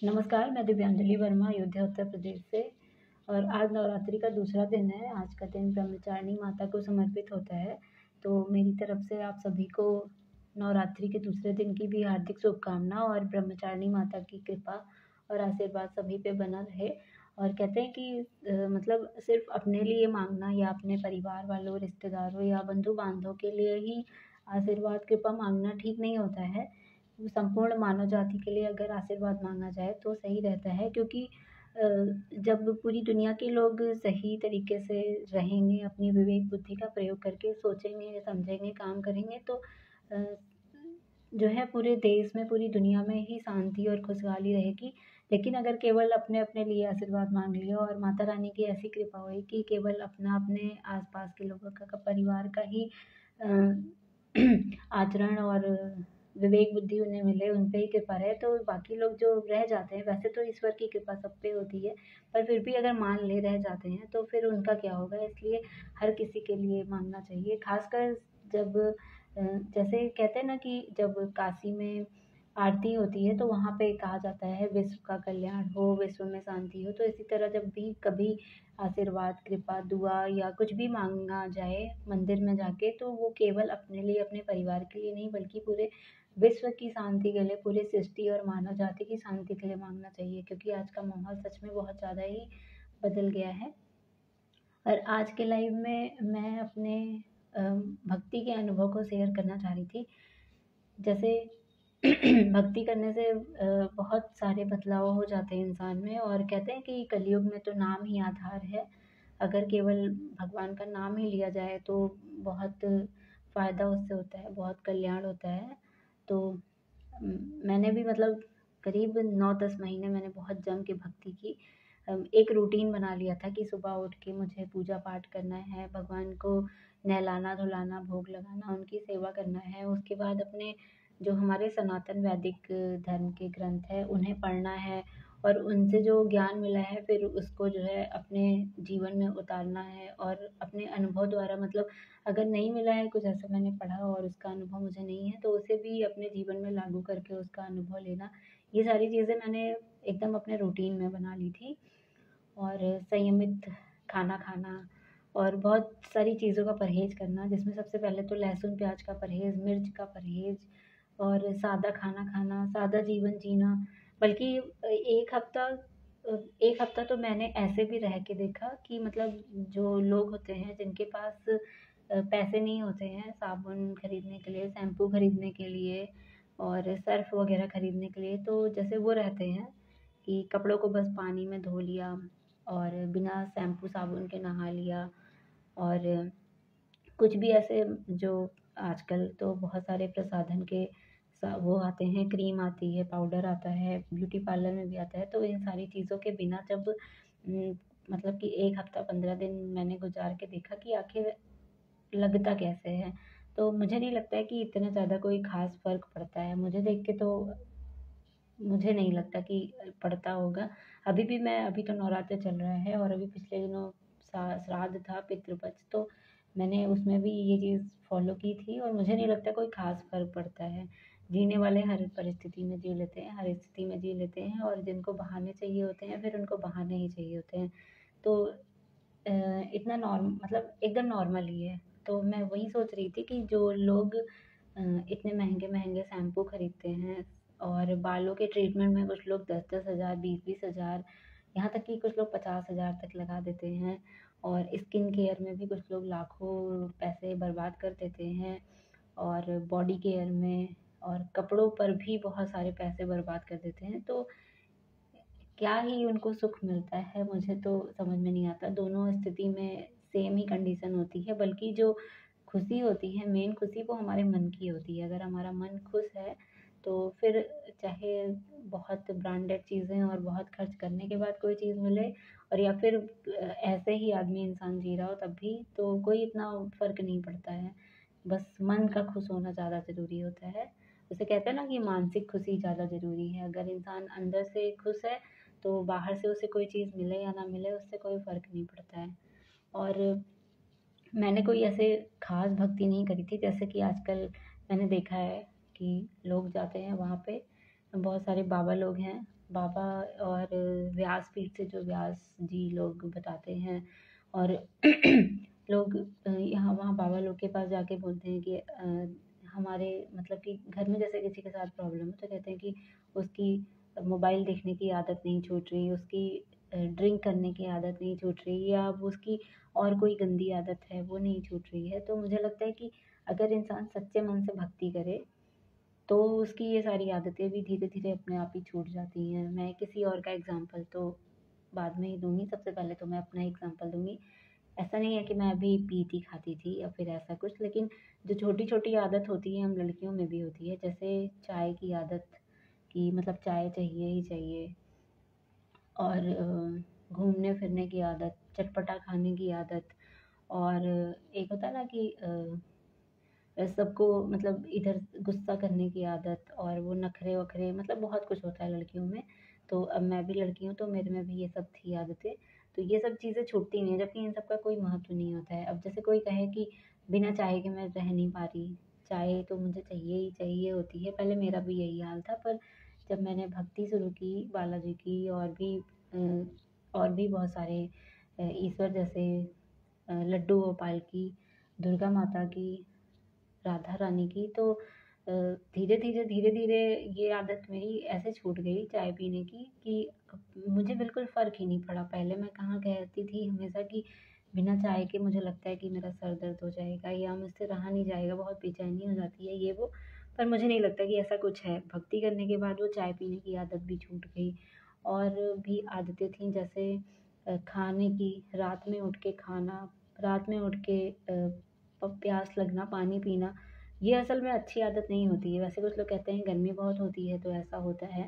नमस्कार, मैं दिव्यांजलि वर्मा अयोध्या उत्तर प्रदेश से। और आज नवरात्रि का दूसरा दिन है। आज का दिन ब्रह्मचारिणी माता को समर्पित होता है। तो मेरी तरफ से आप सभी को नवरात्रि के दूसरे दिन की भी हार्दिक शुभकामना और ब्रह्मचारिणी माता की कृपा और आशीर्वाद सभी पे बना रहे। और कहते हैं कि मतलब सिर्फ अपने लिए मांगना या अपने परिवार वालों, रिश्तेदारों या बंधु बांधवों के लिए ही आशीर्वाद कृपा मांगना ठीक नहीं होता है। संपूर्ण मानव जाति के लिए अगर आशीर्वाद मांगा जाए तो सही रहता है, क्योंकि जब पूरी दुनिया के लोग सही तरीके से रहेंगे, अपनी विवेक बुद्धि का प्रयोग करके सोचेंगे, समझेंगे, काम करेंगे, तो अ, जो है पूरे देश में, पूरी दुनिया में ही शांति और खुशहाली रहेगी। लेकिन अगर केवल अपने अपने लिए आशीर्वाद मांग लिया और माता रानी की ऐसी कृपा हुई कि केवल अपना अपने आसपास के लोगों का परिवार का ही अ, आचरण और विवेक बुद्धि उन्हें मिले, उन पे ही कृपा रहे, तो बाकी लोग जो रह जाते हैं, वैसे तो ईश्वर की कृपा सब पे होती है, पर फिर भी अगर मान ले रह जाते हैं तो फिर उनका क्या होगा। इसलिए हर किसी के लिए मांगना चाहिए, खासकर जब जैसे कहते हैं ना कि जब काशी में आरती होती है तो वहाँ पे कहा जाता है विश्व का कल्याण हो, विश्व में शांति हो। तो इसी तरह जब भी कभी आशीर्वाद, कृपा, दुआ या कुछ भी मांगा जाए मंदिर में जाके, तो वो केवल अपने लिए, अपने परिवार के लिए नहीं, बल्कि पूरे विश्व की शांति के लिए, पूरी सृष्टि और मानव जाति की शांति के लिए मांगना चाहिए, क्योंकि आज का माहौल सच में बहुत ज़्यादा ही बदल गया है। और आज के लाइव में मैं अपने भक्ति के अनुभव को शेयर करना चाह रही थी। जैसे भक्ति करने से बहुत सारे बदलाव हो जाते हैं इंसान में, और कहते हैं कि कलयुग में तो नाम ही आधार है। अगर केवल भगवान का नाम ही लिया जाए तो बहुत फ़ायदा उससे होता है, बहुत कल्याण होता है। तो मैंने भी मतलब करीब 9-10 महीने मैंने बहुत जम के भक्ति की। एक रूटीन बना लिया था कि सुबह उठ के मुझे पूजा पाठ करना है, भगवान को नहलाना धुलाना, भोग लगाना, उनकी सेवा करना है। उसके बाद अपने जो हमारे सनातन वैदिक धर्म के ग्रंथ हैं उन्हें पढ़ना है, और उनसे जो ज्ञान मिला है फिर उसको जो है अपने जीवन में उतारना है, और अपने अनुभव द्वारा, मतलब अगर नहीं मिला है कुछ ऐसा मैंने पढ़ा और उसका अनुभव मुझे नहीं है, तो उसे भी अपने जीवन में लागू करके उसका अनुभव लेना। ये सारी चीज़ें मैंने एकदम अपने रूटीन में बना ली थी। और संयमित खाना खाना और बहुत सारी चीज़ों का परहेज़ करना, जिसमें सबसे पहले तो लहसुन प्याज का परहेज़, मिर्च का परहेज़, और सादा खाना खाना, सादा जीवन जीना। बल्कि एक हफ्ता तो मैंने ऐसे भी रह के देखा कि मतलब जो लोग होते हैं जिनके पास पैसे नहीं होते हैं साबुन खरीदने के लिए, शैम्पू खरीदने के लिए और सर्फ़ वग़ैरह खरीदने के लिए, तो जैसे वो रहते हैं कि कपड़ों को बस पानी में धो लिया और बिना शैम्पू साबुन के नहा लिया। और कुछ भी ऐसे जो आजकल तो बहुत सारे प्रसाधन के वो आते हैं, क्रीम आती है, पाउडर आता है, ब्यूटी पार्लर में भी आता है। तो इन सारी चीज़ों के बिना जब मतलब कि 1 हफ्ता 15 दिन मैंने गुजार के देखा कि आखिर लगता कैसे है। तो मुझे नहीं लगता है कि इतना ज़्यादा कोई ख़ास फ़र्क पड़ता है। मुझे देख के तो मुझे नहीं लगता कि पड़ता होगा। अभी तो नवरात्र चल रहा है और अभी पिछले दिनों श्राद्ध था, पितृपक्ष, तो मैंने उसमें भी ये चीज़ फ़ॉलो की थी और मुझे नहीं लगता कोई ख़ास फ़र्क पड़ता है। जीने वाले हर परिस्थिति में जी लेते हैं, हर स्थिति में जी लेते हैं, और जिनको बहाने चाहिए होते हैं, फिर उनको बहाने ही चाहिए होते हैं। तो इतना मतलब एकदम नॉर्मल ही है। तो मैं वही सोच रही थी कि जो लोग इतने महँगे-महँगे शैम्पू खरीदते हैं, और बालों के ट्रीटमेंट में कुछ लोग 10-10 हज़ार, 20-20 हज़ार, यहाँ तक कि कुछ लोग 50 हज़ार तक लगा देते हैं, और स्किन केयर में भी कुछ लोग लाखों पैसे बर्बाद कर देते हैं, और बॉडी केयर में और कपड़ों पर भी बहुत सारे पैसे बर्बाद कर देते हैं। तो क्या ही उनको सुख मिलता है, मुझे तो समझ में नहीं आता। दोनों स्थिति में सेम ही कंडीशन होती है, बल्कि जो खुशी होती है, मेन खुशी वो हमारे मन की होती है। अगर हमारा मन खुश है तो फिर चाहे बहुत ब्रांडेड चीज़ें और बहुत खर्च करने के बाद कोई चीज़ मिले, और या फिर ऐसे ही आदमी इंसान जी रहा हो तब भी, तो कोई इतना फ़र्क नहीं पड़ता है। बस मन का खुश होना ज़्यादा ज़रूरी होता है। जैसे कहते हैं ना कि मानसिक खुशी ज़्यादा ज़रूरी है। अगर इंसान अंदर से खुश है तो बाहर से उसे कोई चीज़ मिले या ना मिले, उससे कोई फ़र्क नहीं पड़ता है। और मैंने कोई ऐसे ख़ास भक्ति नहीं करी थी, जैसे कि आजकल मैंने देखा है कि लोग जाते हैं वहाँ पे, बहुत सारे बाबा लोग हैं बाबा और व्यासपीठ से जो व्यास जी लोग बताते हैं, और लोग यहाँ वहाँ बाबा लोग के पास जाके बोलते हैं कि हमारे मतलब कि घर में जैसे किसी के साथ प्रॉब्लम है तो कहते हैं कि उसकी मोबाइल देखने की आदत नहीं छूट रही, उसकी ड्रिंक करने की आदत नहीं छूट रही, या अब उसकी और कोई गंदी आदत है वो नहीं छूट रही है। तो मुझे लगता है कि अगर इंसान सच्चे मन से भक्ति करे तो उसकी ये सारी आदतें भी धीरे धीरे अपने आप ही छूट जाती हैं। मैं किसी और का एग्जाम्पल तो बाद में ही दूंगी, सबसे पहले तो मैं अपना एग्जाम्पल दूंगी। ऐसा नहीं है कि मैं अभी पीती खाती थी या फिर ऐसा कुछ, लेकिन जो छोटी छोटी आदत होती है हम लड़कियों में भी होती है, जैसे चाय की आदत, कि मतलब चाय चाहिए ही चाहिए, और घूमने फिरने की आदत, चटपटा खाने की आदत, और एक होता है ना कि सबको मतलब इधर गुस्सा करने की आदत, और वो नखरे वखरे, मतलब बहुत कुछ होता है लड़कियों में। तो अब मैं भी लड़की हूँ तो मेरे में भी ये सब थी आदतें। तो ये सब चीज़ें छूटती नहीं है, जबकि इन सब का कोई महत्व नहीं होता है। अब जैसे कोई कहे कि बिना चाय के मैं रह नहीं पा रही, चाय तो मुझे चाहिए ही चाहिए होती है। पहले मेरा भी यही हाल था, पर जब मैंने भक्ति शुरू की बालाजी की, और भी बहुत सारे ईश्वर जैसे लड्डू गोपाल की, दुर्गा माता की, राधा रानी की, तो धीरे-धीरे ये आदत मेरी ऐसे छूट गई चाय पीने की कि मुझे बिल्कुल फ़र्क ही नहीं पड़ा। पहले मैं कहाँ कहती थी हमेशा कि बिना चाय के मुझे लगता है कि मेरा सर दर्द हो जाएगा या मुझसे रहा नहीं जाएगा, बहुत बेचैनी हो जाती है ये वो। पर मुझे नहीं लगता कि ऐसा कुछ है। भक्ति करने के बाद वो चाय पीने की आदत भी छूट गई। और भी आदतें थीं, जैसे खाने की, रात में उठ के खाना, रात में उठ के प्यास लगना, पानी पीना, ये असल में अच्छी आदत नहीं होती है। वैसे कुछ लोग कहते हैं गर्मी बहुत होती है तो ऐसा होता है,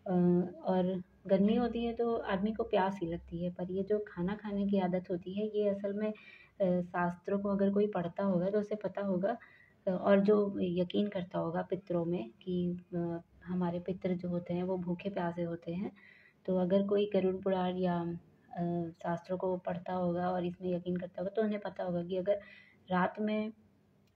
और गर्मी होती है तो आदमी को प्यास ही लगती है। पर ये जो खाना खाने की आदत होती है ये असल में शास्त्रों को अगर कोई पढ़ता होगा तो उसे पता होगा, और जो यकीन करता होगा पितरों में कि हमारे पितर जो होते हैं वो भूखे प्यासे होते हैं। तो अगर कोई गरुड़ पुराण या शास्त्रों को पढ़ता होगा और इसमें यकीन करता होगा तो उन्हें पता होगा कि अगर रात में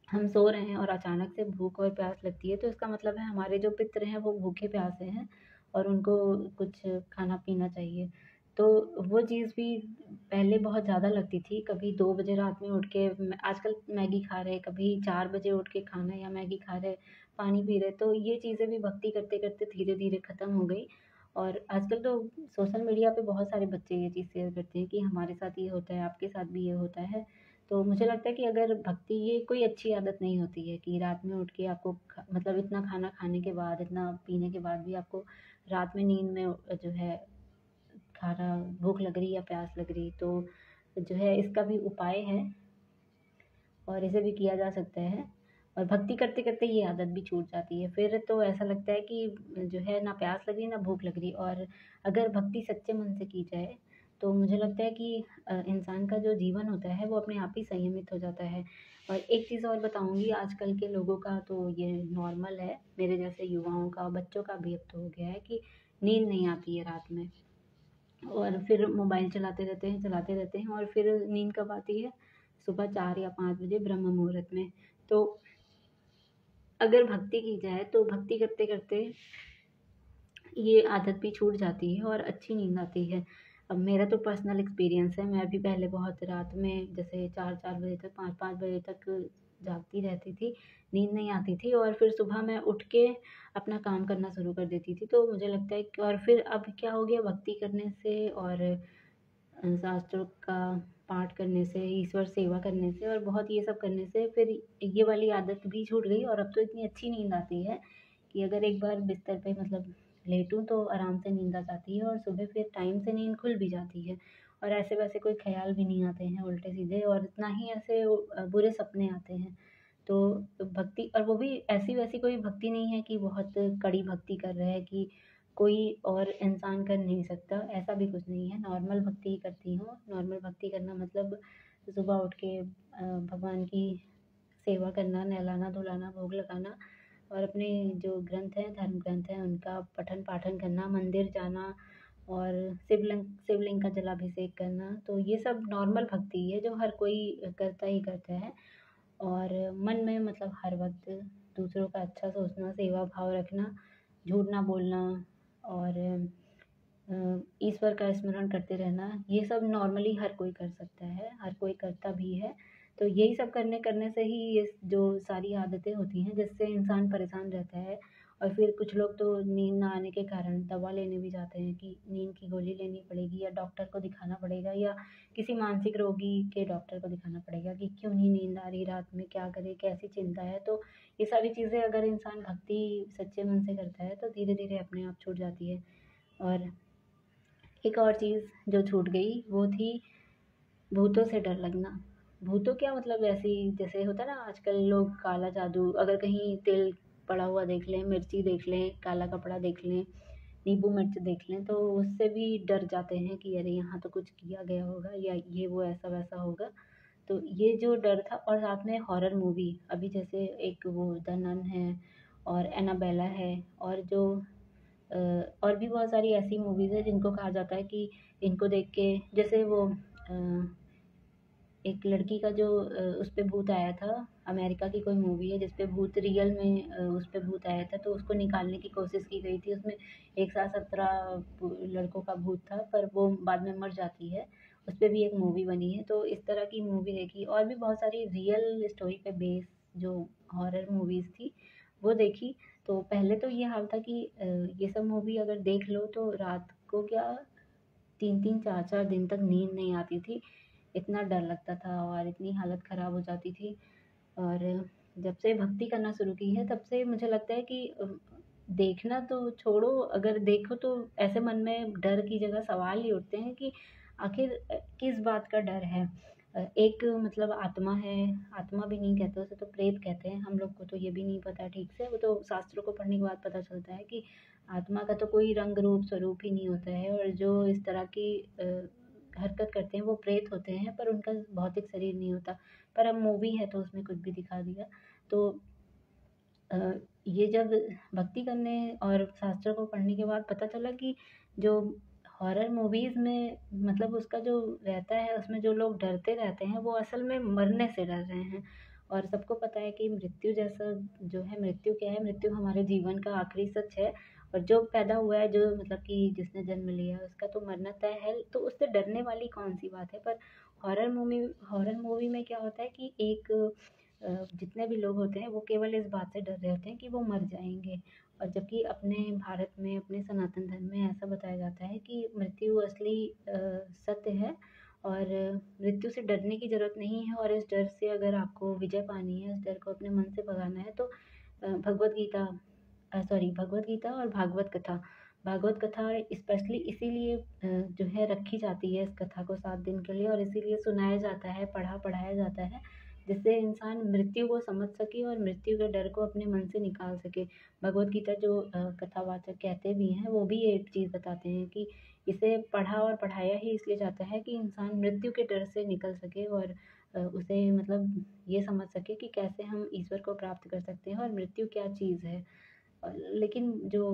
हम सो रहे हैं और अचानक से भूख और प्यास लगती है तो इसका मतलब है हमारे जो पितर हैं वो भूखे प्यासे हैं और उनको कुछ खाना पीना चाहिए। तो वो चीज़ भी पहले बहुत ज़्यादा लगती थी। कभी 2 बजे रात में उठ के आजकल मैगी खा रहे, कभी 4 बजे उठ के खाना या मैगी खा रहे, पानी पी रहे, तो ये चीज़ें भी भक्ति करते-करते धीरे-धीरे ख़त्म हो गई। और आजकल तो सोशल मीडिया पे बहुत सारे बच्चे ये चीज़ शेयर करते हैं कि हमारे साथ ये होता है, आपके साथ भी ये होता है। तो मुझे लगता है कि अगर भक्ति, ये कोई अच्छी आदत नहीं होती है कि रात में उठ के आपको मतलब इतना खाना खाने के बाद, इतना पीने के बाद भी आपको रात में नींद में जो है खाना, भूख लग रही या प्यास लग रही, तो जो है इसका भी उपाय है और इसे भी किया जा सकता है। और भक्ति करते करते ये आदत भी छूट जाती है, फिर तो ऐसा लगता है कि जो है ना प्यास लग रही ना भूख लग रही। और अगर भक्ति सच्चे मन से की जाए तो मुझे लगता है कि इंसान का जो जीवन होता है वो अपने आप ही संयमित हो जाता है। और एक चीज़ और बताऊंगी, आजकल के लोगों का तो ये नॉर्मल है, मेरे जैसे युवाओं का, बच्चों का भी अब तो हो गया है कि नींद नहीं आती है रात में, और फिर मोबाइल चलाते रहते हैं, और फिर नींद कब आती है? सुबह 4 या 5 बजे ब्रह्म मुहूर्त में। तो अगर भक्ति की जाए तो भक्ति करते-करते ये आदत भी छूट जाती है और अच्छी नींद आती है। अब मेरा तो पर्सनल एक्सपीरियंस है, मैं भी पहले बहुत रात में जैसे 4-4 बजे तक, 5-5 बजे तक जागती रहती थी, नींद नहीं आती थी, और फिर सुबह मैं उठ के अपना काम करना शुरू कर देती थी। तो मुझे लगता है कि और फिर अब क्या हो गया, भक्ति करने से और शास्त्रों का पाठ करने से, ईश्वर सेवा करने से और बहुत ये सब करने से फिर ये वाली आदत भी छूट गई, और अब तो इतनी अच्छी नींद आती है कि अगर एक बार बिस्तर पे मतलब लेटूँ तो आराम से नींद आ जाती है, और सुबह फिर टाइम से नींद खुल भी जाती है, और ऐसे वैसे कोई ख़्याल भी नहीं आते हैं उल्टे सीधे, और ना ही ऐसे बुरे सपने आते हैं। तो भक्ति, और वो भी ऐसी वैसी कोई भक्ति नहीं है कि बहुत कड़ी भक्ति कर रहे हैं कि कोई और इंसान कर नहीं सकता, ऐसा भी कुछ नहीं है। नॉर्मल भक्ति ही करती हूँ। नॉर्मल भक्ति करना मतलब सुबह उठ के भगवान की सेवा करना, नहलाना-धुलाना, भोग लगाना, और अपने जो ग्रंथ हैं, धर्म ग्रंथ हैं, उनका पठन-पाठन करना, मंदिर जाना, और शिवलिंग का जलाभिषेक करना। तो ये सब नॉर्मल भक्ति है जो हर कोई करता ही करता है। और मन में मतलब हर वक़्त दूसरों का अच्छा सोचना, सेवा भाव रखना, झूठ ना बोलना, और ईश्वर का स्मरण करते रहना, ये सब नॉर्मली हर कोई कर सकता है, हर कोई करता भी है। तो यही सब करने करने से ही ये जो सारी आदतें होती हैं जिससे इंसान परेशान रहता है। और फिर कुछ लोग तो नींद ना आने के कारण दवा लेने भी जाते हैं कि नींद की गोली लेनी पड़ेगी या डॉक्टर को दिखाना पड़ेगा या किसी मानसिक रोगी के डॉक्टर को दिखाना पड़ेगा कि क्यों नहीं नींद आ रही रात में, क्या करे, कैसी चिंता है। तो ये सारी चीज़ें अगर इंसान भक्ति सच्चे मन से करता है तो धीरे धीरे अपने आप छूट जाती है। और एक और चीज़ जो छूट गई वो थी भूतों से डर लगना। भूतों क्या मतलब ऐसे ही जैसे होता है ना, आजकल लोग काला जादू, अगर कहीं तेल पड़ा हुआ देख लें, मिर्ची देख लें, काला कपड़ा देख लें, नींबू मिर्च देख लें, तो उससे भी डर जाते हैं कि अरे यहाँ तो कुछ किया गया होगा या ये वो ऐसा वैसा होगा। तो ये जो डर था, और साथ में हॉरर मूवी अभी जैसे एक वो द नन है और एनाबेला है, और जो अ, और भी बहुत सारी ऐसी मूवीज़ है जिनको कहा जाता है कि इनको देख के जैसे वो एक लड़की का जो उस पे भूत आया था, अमेरिका की कोई मूवी है जिस पे भूत रियल में उस पे भूत आया था, तो उसको निकालने की कोशिश की गई थी। उसमें एक साथ 17 लड़कों का भूत था, पर वो बाद में मर जाती है। उस पे भी एक मूवी बनी है। तो इस तरह की मूवी देखी, और भी बहुत सारी रियल स्टोरी पे बेस जो हॉरर मूवीज़ थी वो देखी। तो पहले तो ये हाल था कि ये सब मूवी अगर देख लो तो रात को क्या 3-3 4-4 दिन तक नींद नहीं आती थी। इतना डर लगता था और इतनी हालत ख़राब हो जाती थी। और जब से भक्ति करना शुरू की है तब से मुझे लगता है कि देखना तो छोड़ो, अगर देखो तो ऐसे मन में डर की जगह सवाल ही उठते हैं कि आखिर किस बात का डर है। एक मतलब आत्मा है, आत्मा भी नहीं कहते उसे, तो प्रेत कहते हैं। हम लोग को तो ये भी नहीं पता ठीक से, वो तो शास्त्रों को पढ़ने के बाद पता चलता है कि आत्मा का तो कोई रंग रूप स्वरूप ही नहीं होता है, और जो इस तरह की हरकत करते हैं वो प्रेत होते हैं, पर उनका भौतिक शरीर नहीं होता। पर अब मूवी है तो उसमें कुछ भी दिखा दिया। तो अ, ये जब भक्ति करने और शास्त्रों को पढ़ने के बाद पता चला कि जो हॉरर मूवीज़ में मतलब उसका जो रहता है, उसमें जो लोग डरते रहते हैं वो असल में मरने से डर रहे हैं। और सबको पता है कि मृत्यु जैसा जो है, मृत्यु क्या है, मृत्यु हमारे जीवन का आखिरी सच है। और जो पैदा हुआ है, जो मतलब कि जिसने जन्म लिया है उसका तो मरना तय है, तो उससे डरने वाली कौन सी बात है। पर हॉरर मूवी में क्या होता है कि एक जितने भी लोग होते हैं वो केवल इस बात से डर रहे होते हैं कि वो मर जाएँगे। और जबकि अपने भारत में, अपने सनातन धर्म में ऐसा बताया जाता है कि मृत्यु असली सत्य है, और मृत्यु से डरने की ज़रूरत नहीं है। और इस डर से अगर आपको विजय पानी है, इस डर को अपने मन से भगाना है, तो भगवद गीता भगवद गीता और भागवत कथा। भागवत कथा स्पेशली इसीलिए जो है रखी जाती है इस कथा को 7 दिन के लिए, और इसीलिए सुनाया जाता है, पढ़ाया जाता है, जिससे इंसान मृत्यु को समझ सके और मृत्यु के डर को अपने मन से निकाल सके। भगवद गीता जो कथावाचक कहते भी हैं, वो भी एक चीज़ बताते हैं कि इसे पढ़ा और पढ़ाया ही इसलिए जाता है कि इंसान मृत्यु के डर से निकल सके, और उसे मतलब ये समझ सके कि कैसे हम ईश्वर को प्राप्त कर सकते हैं और मृत्यु क्या चीज़ है। लेकिन जो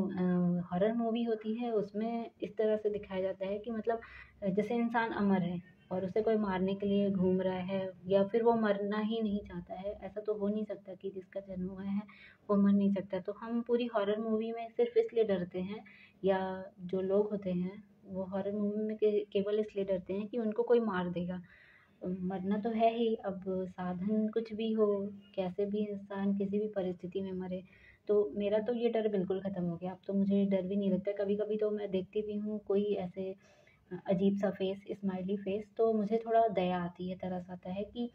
हॉरर मूवी होती है उसमें इस तरह से दिखाया जाता है कि मतलब जैसे इंसान अमर है और उसे कोई मारने के लिए घूम रहा है, या फिर वो मरना ही नहीं चाहता है। ऐसा तो हो नहीं सकता कि जिसका जन्म हुआ है वो मर नहीं सकता। तो हम पूरी हॉरर मूवी में सिर्फ इसलिए डरते हैं, या जो लोग होते हैं वो हॉरर मूवी में केवल इसलिए डरते हैं कि उनको कोई मार देगा। मरना तो है ही, अब साधन कुछ भी हो, कैसे भी इंसान किसी भी परिस्थिति में मरे। तो मेरा तो ये डर बिल्कुल ख़त्म हो गया, अब तो मुझे डर भी नहीं लगता। कभी-कभी तो मैं देखती भी हूँ कोई ऐसे अजीब-सा फ़ेस, स्माइली फ़ेस, तो मुझे थोड़ा दया आती है, तरस आता है कि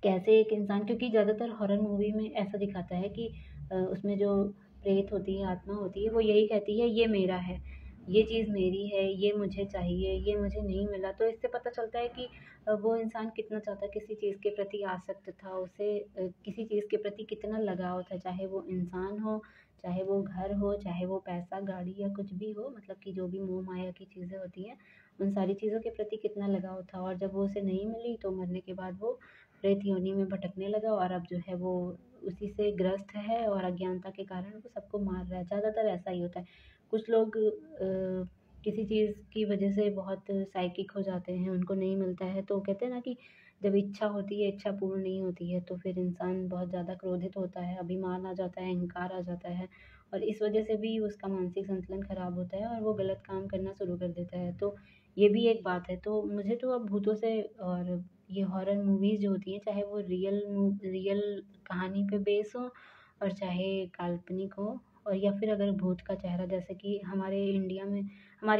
कैसे एक इंसान, क्योंकि ज़्यादातर हॉरर मूवी में ऐसा दिखाता है कि उसमें जो प्रेत होती है, आत्मा होती है, वो यही कहती है ये मेरा है, ये चीज़ मेरी है, ये मुझे चाहिए, ये मुझे नहीं मिला। तो इससे पता चलता है कि वो इंसान कितना ज़्यादा किसी चीज़ के प्रति आसक्त था, उसे किसी चीज़ के प्रति कितना लगाव था, चाहे वो इंसान हो, चाहे वो घर हो, चाहे वो पैसा, गाड़ी या कुछ भी हो, मतलब कि जो भी मोह माया की चीज़ें होती हैं, उन सारी चीज़ों के प्रति कितना लगाव था। और जब वो उसे नहीं मिली तो मरने के बाद वो प्रेत योनि में भटकने लगा, और अब जो है वो उसी से ग्रस्त है और अज्ञानता के कारण वो सबको मार रहा है। ज़्यादातर ऐसा ही होता है। कुछ लोग किसी चीज़ की वजह से बहुत साइकिक हो जाते हैं, उनको नहीं मिलता है, तो कहते हैं ना कि जब इच्छा होती है, इच्छा पूर्ण नहीं होती है, तो फिर इंसान बहुत ज़्यादा क्रोधित होता है, अभिमान आ जाता है, अहंकार आ जाता है, और इस वजह से भी उसका मानसिक संतुलन खराब होता है और वो गलत काम करना शुरू कर देता है। तो ये भी एक बात है। तो मुझे तो अब भूतों से और ये हॉरर मूवीज़ जो होती हैं, चाहे वो रियल कहानी पे बेस हो और चाहे काल्पनिक हो, और या फिर अगर भूत का चेहरा, जैसे कि हमारी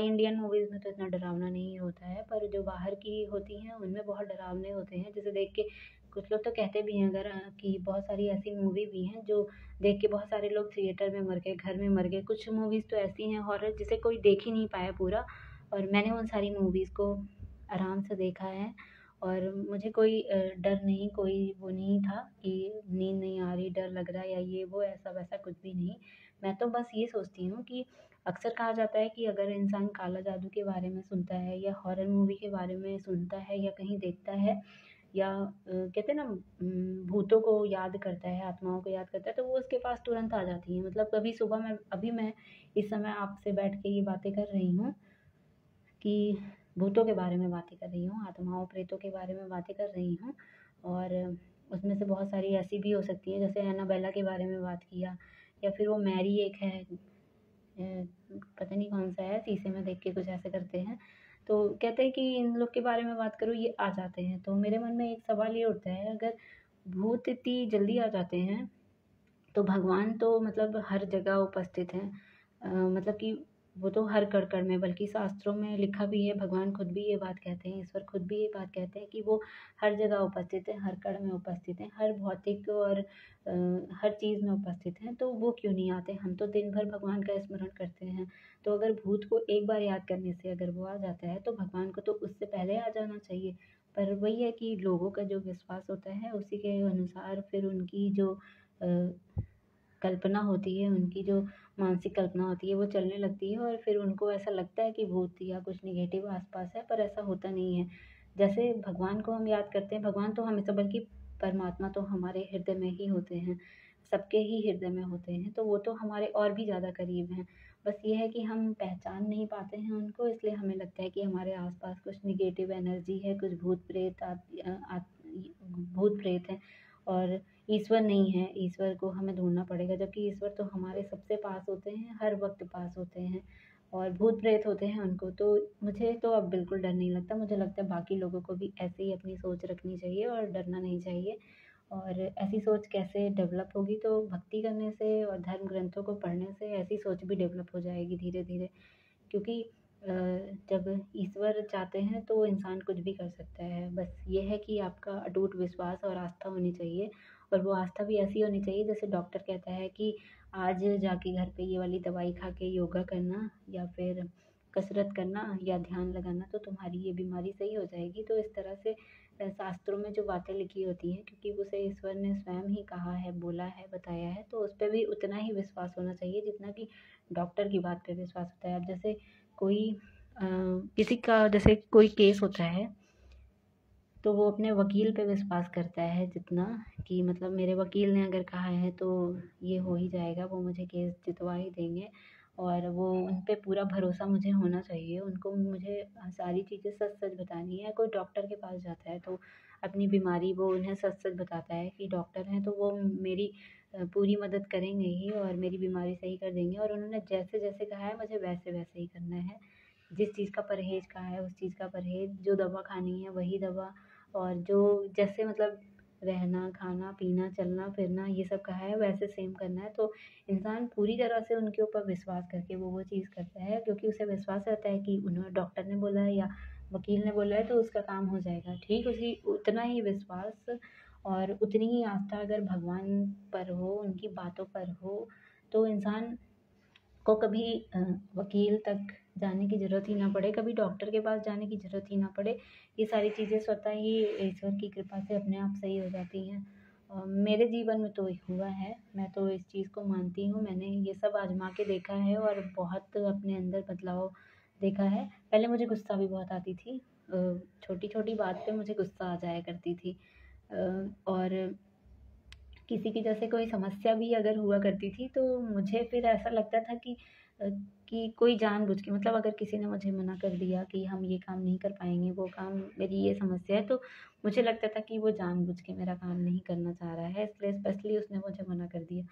इंडियन मूवीज़ में तो इतना डरावना नहीं होता है, पर जो बाहर की होती हैं उनमें बहुत डरावने होते हैं, जिसे देख के कुछ लोग तो कहते भी हैं अगर कि बहुत सारी ऐसी मूवी भी हैं जो देख के बहुत सारे लोग थिएटर में मर गए, घर में मर गए। कुछ मूवीज़ तो ऐसी हैं हॉरर जिसे कोई देख ही नहीं पाया पूरा, और मैंने उन सारी मूवीज़ को आराम से देखा है। और मुझे कोई डर नहीं, कोई वो नहीं था कि नींद नहीं आ रही, डर लग रहा है या ये वो, ऐसा वैसा कुछ भी नहीं। मैं तो बस ये सोचती हूँ कि अक्सर कहा जाता है कि अगर इंसान काला जादू के बारे में सुनता है या हॉरर मूवी के बारे में सुनता है या कहीं देखता है, या कहते हैं ना भूतों को याद करता है, आत्माओं को याद करता है, तो वो उसके पास तुरंत आ जाती हैं। मतलब अभी मैं इस समय आपसे बैठ के ये बातें कर रही हूँ कि भूतों के बारे में बातें कर रही हूँ, आत्माओं प्रेतों के बारे में बातें कर रही हूँ। और उसमें से बहुत सारी ऐसी भी हो सकती हैं, जैसे एनाबेला के बारे में बात किया, या फिर वो मैरी एक है, पता नहीं कौन सा है, शीशे में देख के कुछ ऐसे करते हैं। तो कहते हैं कि इन लोग के बारे में बात करो, ये आ जाते हैं। तो मेरे मन में एक सवाल ये उठता है, अगर भूत इतनी जल्दी आ जाते हैं तो भगवान तो मतलब हर जगह उपस्थित हैं। मतलब कि वो तो हर कण-कण में, बल्कि शास्त्रों में लिखा भी है, भगवान खुद भी ये बात कहते हैं, ईश्वर खुद भी ये बात कहते हैं कि वो हर जगह उपस्थित हैं, हर कण में उपस्थित हैं, हर भौतिक और हर चीज़ में उपस्थित हैं, तो वो क्यों नहीं आते? हम तो दिन भर भगवान का स्मरण करते हैं। तो अगर भूत को एक बार याद करने से अगर वो आ जाता है, तो भगवान को तो उससे पहले आ जाना चाहिए। पर वही है कि लोगों का जो विश्वास होता है, उसी के अनुसार फिर उनकी जो कल्पना होती है, उनकी जो मानसिक कल्पना होती है वो चलने लगती है, और फिर उनको ऐसा लगता है कि भूत या कुछ नेगेटिव आस-पास है, पर ऐसा होता नहीं है। जैसे भगवान को हम याद करते हैं, भगवान तो हमेशा, बल्कि परमात्मा तो हमारे हृदय में ही होते हैं, सबके ही हृदय में होते हैं, तो वो तो हमारे और भी ज़्यादा करीब हैं। बस ये है कि हम पहचान नहीं पाते हैं उनको, इसलिए हमें लगता है कि हमारे आस-पास कुछ नेगेटिव एनर्जी है, कुछ भूत प्रेत हैं, और ईश्वर नहीं है, ईश्वर को हमें ढूँढना पड़ेगा, जबकि ईश्वर तो हमारे सबसे पास होते हैं, हर वक़्त पास होते हैं, और भूत प्रेत होते हैं उनको। तो मुझे तो अब बिल्कुल डर नहीं लगता, मुझे लगता है बाकी लोगों को भी ऐसे ही अपनी सोच रखनी चाहिए और डरना नहीं चाहिए। और ऐसी सोच कैसे डेवलप होगी? तो भक्ति करने से और धर्म ग्रंथों को पढ़ने से ऐसी सोच भी डेवलप हो जाएगी धीरे-धीरे। क्योंकि जब ईश्वर चाहते हैं तो इंसान कुछ भी कर सकता है। बस ये है कि आपका अटूट विश्वास और आस्था होनी चाहिए, और वो आस्था भी ऐसी होनी चाहिए, जैसे डॉक्टर कहता है कि आज जाके घर पे ये वाली दवाई खा के योगा करना या फिर कसरत करना या ध्यान लगाना, तो तुम्हारी ये बीमारी सही हो जाएगी। तो इस तरह से शास्त्रों में जो बातें लिखी होती हैं, क्योंकि उसे ईश्वर ने स्वयं ही कहा है, बोला है, बताया है, तो उस पे भी उतना ही विश्वास होना चाहिए जितना कि डॉक्टर की बात पे विश्वास होता है। अब जैसे कोई किसी का जैसे कोई केस होता है, तो वो अपने वकील पे विश्वास करता है जितना, कि मतलब मेरे वकील ने अगर कहा है तो ये हो ही जाएगा, वो मुझे केस जितवा ही देंगे, और वो उन पे पूरा भरोसा मुझे होना चाहिए, उनको मुझे सारी चीज़ें सच-सच बतानी है। कोई डॉक्टर के पास जाता है तो अपनी बीमारी वो उन्हें सच-सच बताता है कि डॉक्टर हैं तो वो मेरी पूरी मदद करेंगे ही और मेरी बीमारी सही कर देंगे, और उन्होंने जैसे-जैसे कहा है मुझे वैसे-वैसे ही करना है। जिस चीज़ का परहेज़ कहा है उस चीज़ का परहेज़, जो दवा खानी है वही दवा, और जो जैसे मतलब रहना, खाना, पीना, चलना फिरना ये सब कहा है वैसे सेम करना है। तो इंसान पूरी तरह से उनके ऊपर विश्वास करके वो चीज़ करता है, क्योंकि उसे विश्वास रहता है कि उन्होंने डॉक्टर ने बोला है या वकील ने बोला है तो उसका काम हो जाएगा। ठीक उसी उतना ही विश्वास और उतनी ही आस्था अगर भगवान पर हो, उनकी बातों पर हो, तो इंसान को कभी वकील तक जाने की ज़रूरत ही ना पड़े, कभी डॉक्टर के पास जाने की ज़रूरत ही ना पड़े। ये सारी चीज़ें स्वतः ही ईश्वर की कृपा से अपने आप सही हो जाती हैं। मेरे जीवन में तो हुआ है, मैं तो इस चीज़ को मानती हूँ, मैंने ये सब आज़मा के देखा है और बहुत अपने अंदर बदलाव देखा है। पहले मुझे गुस्सा भी बहुत आती थी, छोटी-छोटी बात पे मुझे गुस्सा आ जाया करती थी, और किसी की जैसे कोई समस्या भी अगर हुआ करती थी तो मुझे फिर ऐसा लगता था अ, कि कोई जानबूझ के, मतलब अगर किसी ने मुझे मना कर दिया कि हम ये काम नहीं कर पाएँगे, वो काम, मेरी ये समस्या है, तो मुझे लगता था कि वो जानबूझ के मेरा काम नहीं करना चाह रहा है, इसलिए स्पेशली उसने मुझे मना कर दिया।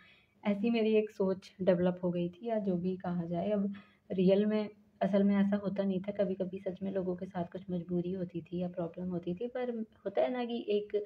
ऐसी मेरी एक सोच डेवलप हो गई थी, या जो भी कहा जाए। अब रियल में असल में ऐसा होता नहीं था, कभी-कभी सच में लोगों के साथ कुछ मजबूरी होती थी या प्रॉब्लम होती थी, पर होता है ना कि एक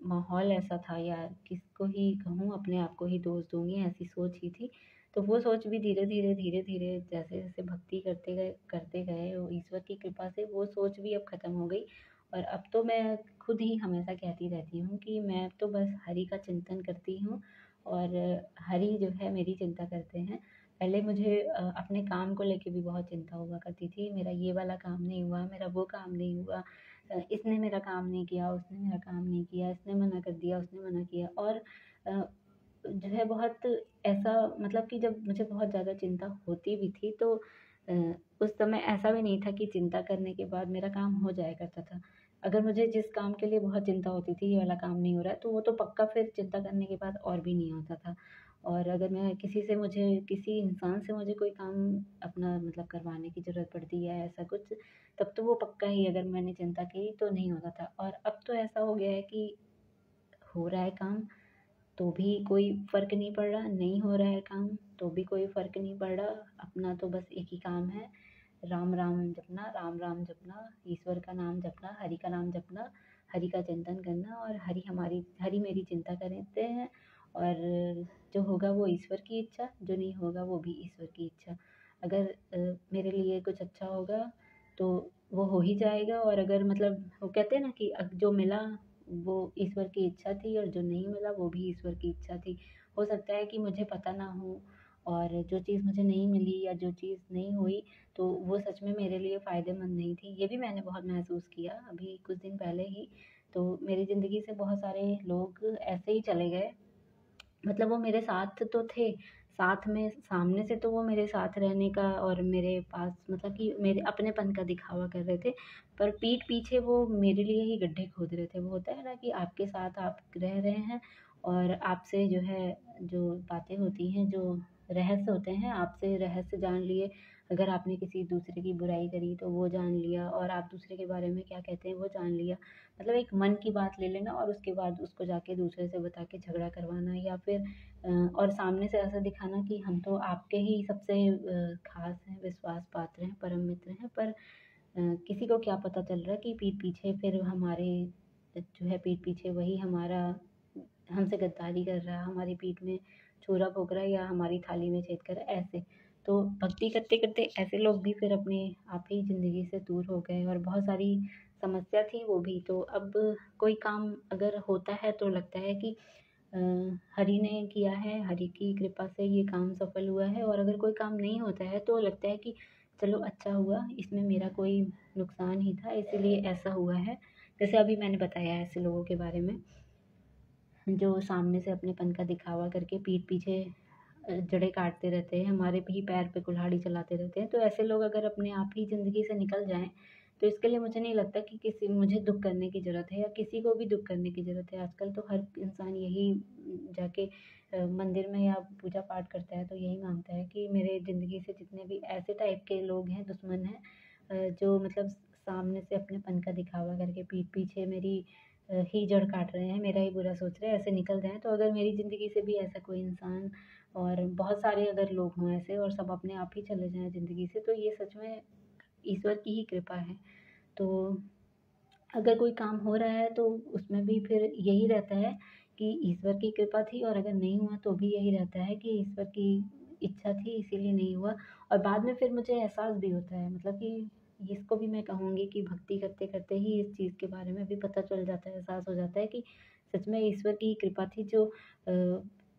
माहौल ऐसा था, या किसको ही कहूँ, अपने आप को ही दोष दूँगी, ऐसी सोच ही थी। तो वो सोच भी धीरे-धीरे जैसे-जैसे भक्ति करते गए वो ईश्वर की कृपा से वो सोच भी अब ख़त्म हो गई। और अब तो मैं खुद ही हमेशा कहती रहती हूँ कि मैं तो बस हरि का चिंतन करती हूँ, और हरि जो है मेरी चिंता करते हैं। पहले मुझे अपने काम को लेके भी बहुत चिंता हुआ करती थी, मेरा ये वाला काम नहीं हुआ, मेरा वो काम नहीं हुआ, इसने मेरा काम नहीं किया, उसने मेरा काम नहीं किया, इसने मना कर दिया, उसने मना किया। और अ, जो है बहुत ऐसा, मतलब कि जब मुझे बहुत ज़्यादा चिंता होती भी थी, तो अ, उस समय ऐसा भी नहीं था कि चिंता करने के बाद मेरा काम हो जाया करता था। अगर मुझे जिस काम के लिए बहुत चिंता होती थी, ये वाला काम नहीं हो रहा है, तो वो तो पक्का फिर चिंता करने के बाद और भी नहीं होता था। और अगर मैं किसी इंसान से मुझे कोई काम अपना मतलब करवाने की ज़रूरत पड़ती है, ऐसा कुछ, तब तो वो पक्का ही, अगर मैंने चिंता की तो नहीं होता था। और अब तो ऐसा हो गया है कि हो रहा है काम तो भी कोई फ़र्क नहीं पड़ रहा, नहीं हो रहा है काम तो भी कोई फ़र्क नहीं पड़ रहा। अपना तो बस एक ही काम है, राम राम जपना, राम राम जपना, ईश्वर का नाम जपना, हरि का नाम जपना, हरि का चिंतन करना, और हरि मेरी चिंता करते हैं। और जो होगा वो ईश्वर की इच्छा, जो नहीं होगा वो भी ईश्वर की इच्छा। अगर मेरे लिए कुछ अच्छा होगा तो वो हो ही जाएगा, और अगर मतलब वो कहते हैं ना कि जो मिला वो ईश्वर की इच्छा थी, और जो नहीं मिला वो भी ईश्वर की इच्छा थी। हो सकता है कि मुझे पता ना हो, और जो चीज़ मुझे नहीं मिली या जो चीज़ नहीं हुई, तो वो सच में मेरे लिए फ़ायदेमंद नहीं थी। ये भी मैंने बहुत महसूस किया अभी कुछ दिन पहले ही। तो मेरी ज़िंदगी से बहुत सारे लोग ऐसे ही चले गए, मतलब वो मेरे साथ तो थे, साथ में सामने से तो वो मेरे साथ रहने का और मेरे पास मतलब कि मेरे अपनेपन का दिखावा कर रहे थे, पर पीठ पीछे वो मेरे लिए ही गड्ढे खोद रहे थे। वो होता है ना कि आपके साथ आप रह रहे हैं, और आपसे जो है, जो बातें होती हैं, जो रहस्य होते हैं, आपसे रहस्य जान लिए। अगर आपने किसी दूसरे की बुराई करी तो वो जान लिया, और आप दूसरे के बारे में क्या कहते हैं वो जान लिया। मतलब एक मन की बात ले लेना और उसके बाद उसको जाके दूसरे से बता के झगड़ा करवाना, या फिर और सामने से ऐसा दिखाना कि हम तो आपके ही सबसे खास हैं, विश्वास पात्र हैं, परम मित्र हैं, पर किसी को क्या पता चल रहा है कि पीठ पीछे फिर हमारे जो है, पीठ पीछे वही हमारा हमसे गद्दारी कर रहा है, हमारी पीठ में छुरा भोंक रहा है, या हमारी थाली में छेद कर रहा है, ऐसे। तो भक्ति करते-करते ऐसे लोग भी फिर अपने आप ही ज़िंदगी से दूर हो गए, और बहुत सारी समस्या थी वो भी। तो अब कोई काम अगर होता है तो लगता है कि अ, हरि ने किया है, हरि की कृपा से ये काम सफल हुआ है, और अगर कोई काम नहीं होता है तो लगता है कि चलो अच्छा हुआ, इसमें मेरा कोई नुकसान ही था, इसीलिए ऐसा हुआ है। जैसे अभी मैंने बताया ऐसे लोगों के बारे में, जो सामने से अपनेपन का दिखावा करके पीठ पीछे जड़ें काटते रहते हैं, हमारे भी पैर पे कुल्हाड़ी चलाते रहते हैं। तो ऐसे लोग अगर अपने आप ही ज़िंदगी से निकल जाएँ, तो इसके लिए मुझे नहीं लगता कि किसी मुझे दुःख करने की ज़रूरत है, या किसी को भी दुःख करने की ज़रूरत है। आजकल तो हर इंसान यही जाके मंदिर में या पूजा पाठ करता है, तो यही माँगता है कि मेरे ज़िंदगी से जितने भी ऐसे टाइप के लोग हैं, दुश्मन हैं, जो मतलब सामने से अपनेपन का दिखावा करके पीठ पीछे मेरी ही जड़ काट रहे हैं, मेरा ही बुरा सोच रहे हैं, ऐसे निकल जाएँ। तो अगर मेरी ज़िंदगी से भी ऐसा कोई इंसान, और बहुत सारे अगर लोग हों ऐसे, और सब अपने आप ही चले जाएँ ज़िंदगी से, तो ये सच में ईश्वर की ही कृपा है। तो अगर कोई काम हो रहा है तो उसमें भी फिर यही रहता है कि ईश्वर की कृपा थी, और अगर नहीं हुआ तो भी यही रहता है कि ईश्वर की इच्छा थी इसीलिए नहीं हुआ। और बाद में फिर मुझे एहसास भी होता है, मतलब कि इसको भी मैं कहूँगी कि भक्ति करते-करते ही इस चीज़ के बारे में भी पता चल जाता है, एहसास हो जाता है कि सच में ईश्वर की कृपा थी, जो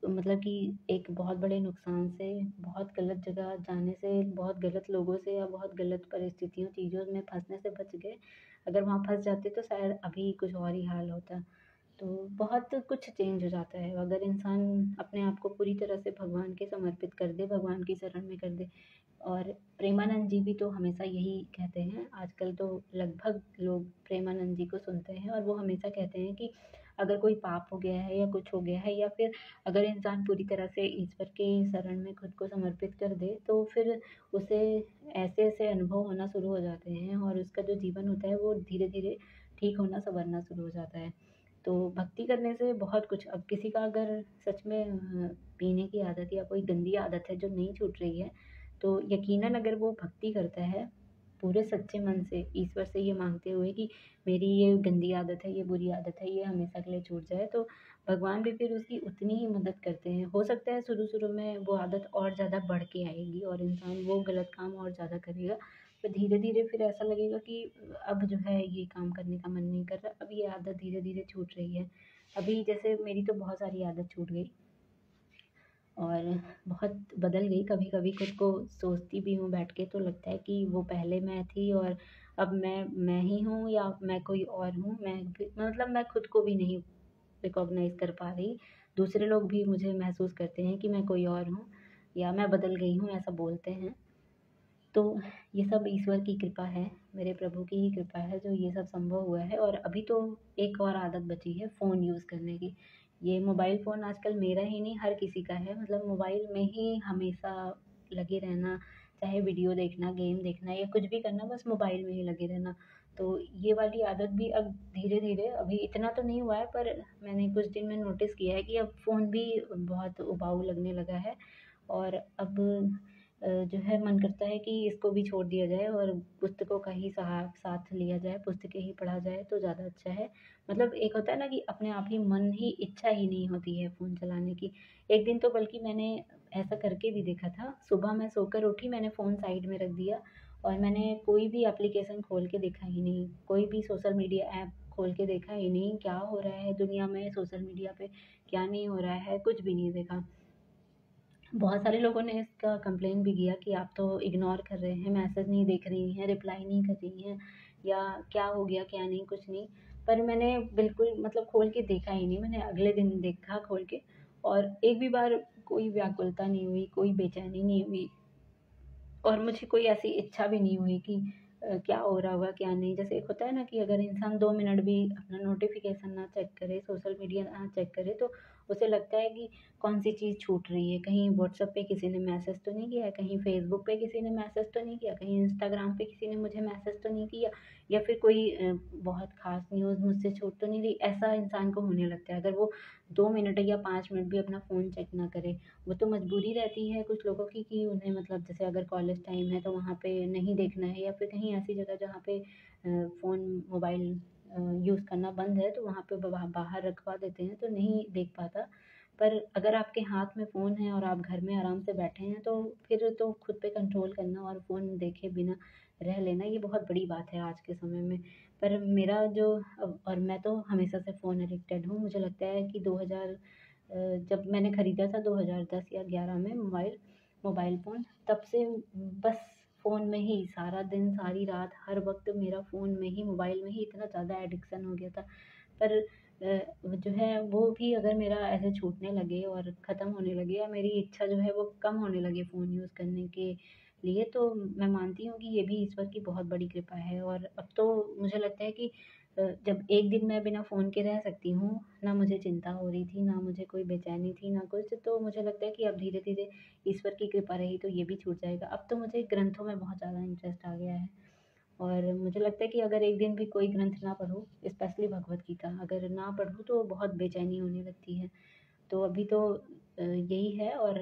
मतलब कि एक बहुत बड़े नुकसान से, बहुत गलत जगह जाने से, बहुत गलत लोगों से, या बहुत गलत परिस्थितियों, चीज़ों में फँसने से बच गए। अगर वहाँ फँस जाते तो शायद अभी कुछ और ही हाल होता। तो बहुत कुछ चेंज हो जाता है अगर इंसान अपने आप को पूरी तरह से भगवान के समर्पित कर दे, भगवान की शरण में कर दे। और प्रेमानंद जी भी तो हमेशा यही कहते हैं, आजकल तो लगभग लोग प्रेमानंद जी को सुनते हैं, और वो हमेशा कहते हैं कि अगर कोई पाप हो गया है या कुछ हो गया है, या फिर अगर इंसान पूरी तरह से ईश्वर के शरण में खुद को समर्पित कर दे, तो फिर उसे ऐसे-ऐसे अनुभव होना शुरू हो जाते हैं, और उसका जो जीवन होता है वो धीरे-धीरे ठीक होना, सँवरना शुरू हो जाता है। तो भक्ति करने से बहुत कुछ, अब किसी का अगर सच में पीने की आदत या कोई गंदी आदत है जो नहीं छूट रही है, तो यकीनन अगर वो भक्ति करता है पूरे सच्चे मन से, ईश्वर से ये माँगते हुए कि मेरी ये गंदी आदत है, ये बुरी आदत है, ये हमेशा के लिए छूट जाए, तो भगवान भी फिर उसकी उतनी ही मदद करते हैं। हो सकता है शुरू-शुरू में वो आदत और ज़्यादा बढ़ के आएगी और इंसान वो गलत काम और ज़्यादा करेगा, पर धीरे-धीरे फिर ऐसा लगेगा कि अब जो है ये काम करने का मन नहीं कर रहा, अब ये आदत धीरे-धीरे छूट रही है। अभी जैसे मेरी तो बहुत सारी आदत छूट गई और बहुत बदल गई, कभी-कभी खुद को सोचती भी हूँ बैठ के तो लगता है कि वो पहले मैं थी और अब मैं ही हूँ या मैं कोई और हूँ। मतलब मैं खुद को भी नहीं रिकॉग्नाइज़ कर पा रही। दूसरे लोग भी मुझे महसूस करते हैं कि मैं कोई और हूँ या मैं बदल गई हूँ, ऐसा बोलते हैं। तो ये सब ईश्वर की कृपा है, मेरे प्रभु की ही कृपा है जो ये सब संभव हुआ है। और अभी तो एक और आदत बची है फ़ोन यूज़ करने की। ये मोबाइल फ़ोन आजकल मेरा ही नहीं हर किसी का है, मतलब मोबाइल में ही हमेशा लगे रहना, चाहे वीडियो देखना, गेम देखना या कुछ भी करना, बस मोबाइल में ही लगे रहना। तो ये वाली आदत भी अब धीरे-धीरे, अभी इतना तो नहीं हुआ है पर मैंने कुछ दिन में नोटिस किया है कि अब फ़ोन भी बहुत उबाऊ लगने लगा है और अब जो है मन करता है कि इसको भी छोड़ दिया जाए और पुस्तकों का ही साथ लिया जाए, पुस्तकें ही पढ़ा जाए तो ज़्यादा अच्छा है। मतलब एक होता है ना कि अपने आप ही मन ही इच्छा ही नहीं होती है फ़ोन चलाने की। एक दिन तो बल्कि मैंने ऐसा करके भी देखा था, सुबह मैं सोकर उठी, मैंने फ़ोन साइड में रख दिया और मैंने कोई भी एप्लीकेशन खोल के देखा ही नहीं, कोई भी सोशल मीडिया ऐप खोल के देखा ही नहीं, क्या हो रहा है दुनिया में, सोशल मीडिया पे क्या नहीं हो रहा है, कुछ भी नहीं देखा। बहुत सारे लोगों ने इसका कंप्लेन भी किया कि आप तो इग्नोर कर रहे हैं, मैसेज नहीं देख रही हैं, रिप्लाई नहीं कर रही हैं या क्या हो गया, क्या नहीं, कुछ नहीं। पर मैंने बिल्कुल मतलब खोल के देखा ही नहीं, मैंने अगले दिन देखा खोल के और एक भी बार कोई व्याकुलता नहीं हुई, कोई बेचैनी नहीं हुई और मुझे कोई ऐसी इच्छा भी नहीं हुई कि क्या हो रहा होगा, क्या नहीं। जैसे एक होता है ना कि अगर इंसान 2 मिनट भी अपना नोटिफ़िकेशन ना चेक करे, सोशल मीडिया ना चेक करे, तो उसे लगता है कि कौन-सी चीज़ छूट रही है। कहीं व्हाट्सएप पे किसी ने मैसेज तो नहीं किया है, कहीं फ़ेसबुक पे किसी ने मैसेज तो नहीं किया, कहीं इंस्टाग्राम पे किसी ने मुझे मैसेज तो नहीं किया या फिर कोई बहुत ख़ास न्यूज़ मुझसे छूट तो नहीं रही। ऐसा इंसान को होने लगता है, अगर वो 2 मिनट या 5 मिनट भी अपना फ़ोन चेक ना करे। वो तो मजबूरी रहती है कुछ लोगों की कि उन्हें मतलब जैसे अगर कॉलेज टाइम है तो वहाँ पे नहीं देखना है या फिर कहीं ऐसी जगह जहाँ पे फ़ोन मोबाइल यूज़ करना बंद है तो वहाँ पे बाहर रखवा देते हैं तो नहीं देख पाता। पर अगर आपके हाथ में फ़ोन है और आप घर में आराम से बैठे हैं तो फिर तो खुद पे कंट्रोल करना और फ़ोन देखे बिना रह लेना ये बहुत बड़ी बात है आज के समय में। पर मेरा जो और मैं तो हमेशा से फ़ोन एडिक्टेड हूँ। मुझे लगता है कि 2000 जब मैंने खरीदा था 2010 या 11 में मोबाइल फ़ोन, तब से बस फ़ोन में ही सारा दिन, सारी रात, हर वक़्त मेरा फ़ोन में ही, मोबाइल में ही इतना ज़्यादा एडिक्शन हो गया था। पर जो है वो भी अगर मेरा ऐसे छूटने लगे और ख़त्म होने लगे या मेरी इच्छा जो है वो कम होने लगे फ़ोन यूज़ करने के लिए, तो मैं मानती हूँ कि ये भी ईश्वर की बहुत बड़ी कृपा है। और अब तो मुझे लगता है कि जब एक दिन मैं बिना फ़ोन के रह सकती हूँ, ना मुझे चिंता हो रही थी, ना मुझे कोई बेचैनी थी, ना कुछ, तो मुझे लगता है कि अब धीरे-धीरे ईश्वर की कृपा रही तो ये भी छूट जाएगा। अब तो मुझे ग्रंथों में बहुत ज़्यादा इंटरेस्ट आ गया है और मुझे लगता है कि अगर एक दिन भी कोई ग्रंथ ना पढूँ, स्पेशली भगवद गीता अगर ना पढूँ तो बहुत बेचैनी होने लगती है। तो अभी तो यही है। और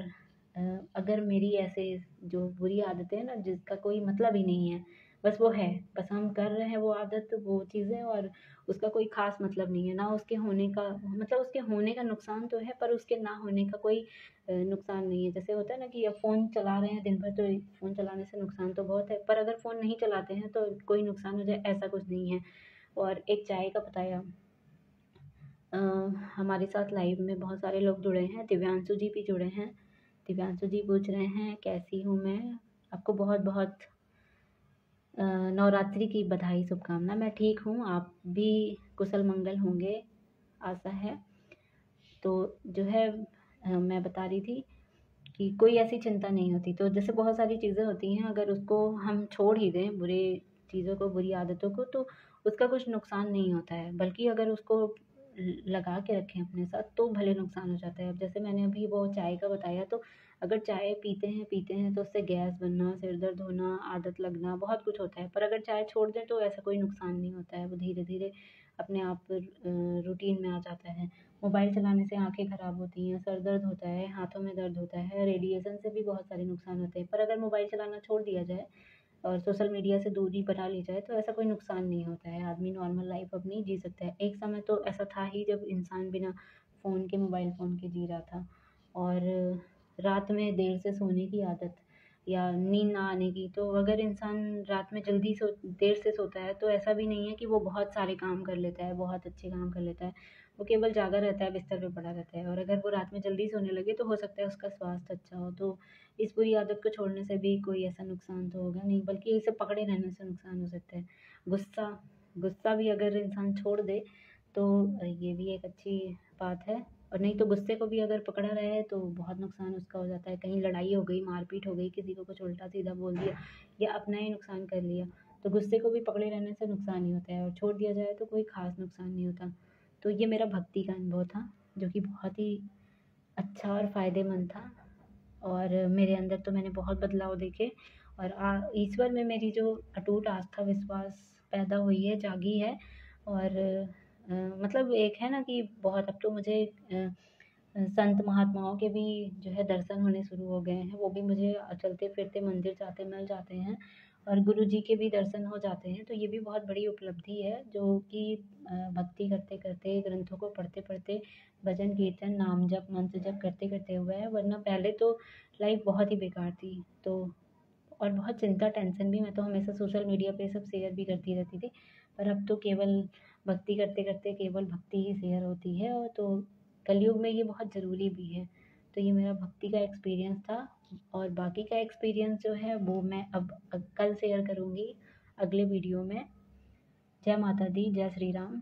अगर मेरी ऐसे जो बुरी आदतें हैं ना जिसका कोई मतलब ही नहीं है, बस वो है, बस हम कर रहे हैं वो आदत, वो चीज़ें और उसका कोई ख़ास मतलब नहीं है, ना उसके होने का मतलब उसके होने का नुकसान तो है पर उसके ना होने का कोई नुकसान नहीं है। जैसे होता है ना कि अब फ़ोन चला रहे हैं दिन भर तो फ़ोन चलाने से नुकसान तो बहुत है, पर अगर फ़ोन नहीं चलाते हैं तो कोई नुकसान हो जाए ऐसा कुछ नहीं है। और एक चाय का बताया, अ, हमारे साथ लाइव में बहुत सारे लोग जुड़े हैं, दिव्यांशु जी भी जुड़े हैं। दिव्यांशु जी पूछ रहे हैं कैसी हूँ मैं? आपको बहुत-बहुत नवरात्रि की बधाई, शुभकामना। मैं ठीक हूँ, आप भी कुशल मंगल होंगे, आशा है। तो जो है मैं बता रही थी कि कोई ऐसी चिंता नहीं होती। तो जैसे बहुत सारी चीज़ें होती हैं, अगर उसको हम छोड़ ही दें, बुरे चीज़ों को, बुरी आदतों को, तो उसका कुछ नुकसान नहीं होता है। बल्कि अगर उसको लगा के रखें अपने साथ, तो भले नुकसान हो जाता है। अब जैसे मैंने अभी वो चाय का बताया, तो अगर चाय पीते हैं तो उससे गैस बनना, सिर दर्द होना, आदत लगना बहुत कुछ होता है। पर अगर चाय छोड़ दें तो ऐसा कोई नुकसान नहीं होता है, वो धीरे-धीरे अपने आप रूटीन में आ जाता है। मोबाइल चलाने से आँखें खराब होती हैं, सर दर्द होता है, हाथों में दर्द होता है, रेडिएशन से भी बहुत सारे नुकसान होते हैं। पर अगर मोबाइल चलाना छोड़ दिया जाए और सोशल मीडिया से दूरी बना ली जाए तो ऐसा कोई नुकसान नहीं होता है, आदमी नॉर्मल लाइफ अपनी जी सकता है। एक समय तो ऐसा था ही जब इंसान बिना फ़ोन के, मोबाइल फ़ोन के जी रहा था। और रात में देर से सोने की आदत या नींद ना आने की, तो अगर इंसान रात में देर से सोता है तो ऐसा भी नहीं है कि वो बहुत सारे काम कर लेता है, बहुत अच्छे काम कर लेता है। वो केवल जागा रहता है, बिस्तर पे पड़ा रहता है। और अगर वो रात में जल्दी सोने लगे तो हो सकता है उसका स्वास्थ्य अच्छा हो। तो इस बुरी आदत को छोड़ने से भी कोई ऐसा नुकसान तो होगा नहीं, बल्कि इसे पकड़े रहने से नुकसान हो सकता है। गुस्सा गुस्सा भी अगर इंसान छोड़ दे तो ये भी एक अच्छी बात है। और नहीं तो गुस्से को भी अगर पकड़ा रहे तो बहुत नुकसान उसका हो जाता है। कहीं लड़ाई हो गई, मारपीट हो गई, किसी को कुछ उल्टा-सीधा बोल दिया या अपना ही नुकसान कर लिया, तो गुस्से को भी पकड़े रहने से नुकसान ही होता है और छोड़ दिया जाए तो कोई ख़ास नुकसान नहीं होता। तो ये मेरा भक्ति का अनुभव था, जो कि बहुत ही अच्छा और फ़ायदेमंद था। और मेरे अंदर तो मैंने बहुत बदलाव देखे और ईश्वर में मेरी जो अटूट आस्था विश्वास पैदा हुई है, जागी है। और मतलब एक है ना कि बहुत अब तो मुझे संत महात्माओं के भी जो है दर्शन होने शुरू हो गए हैं, वो भी मुझे चलते-फिरते मंदिर जाते मिल जाते हैं और गुरु जी के भी दर्शन हो जाते हैं। तो ये भी बहुत बड़ी उपलब्धि है, जो कि भक्ति करते-करते, ग्रंथों को पढ़ते-पढ़ते, भजन, कीर्तन, नाम जप, मंत्र जप करते-करते हुआ है। वरना पहले तो लाइफ़ बहुत ही बेकार थी। तो और बहुत चिंता, टेंशन भी, मैं तो हमेशा सोशल मीडिया पे सब शेयर भी करती रहती थी। पर अब तो केवल भक्ति करते-करते केवल भक्ति ही शेयर होती है। और तो कलयुग में ये बहुत ज़रूरी भी है। तो ये मेरा भक्ति का एक्सपीरियंस था और बाकी का एक्सपीरियंस जो है वो मैं अब कल शेयर करूँगी अगले वीडियो में। जय माता दी, जय श्री राम।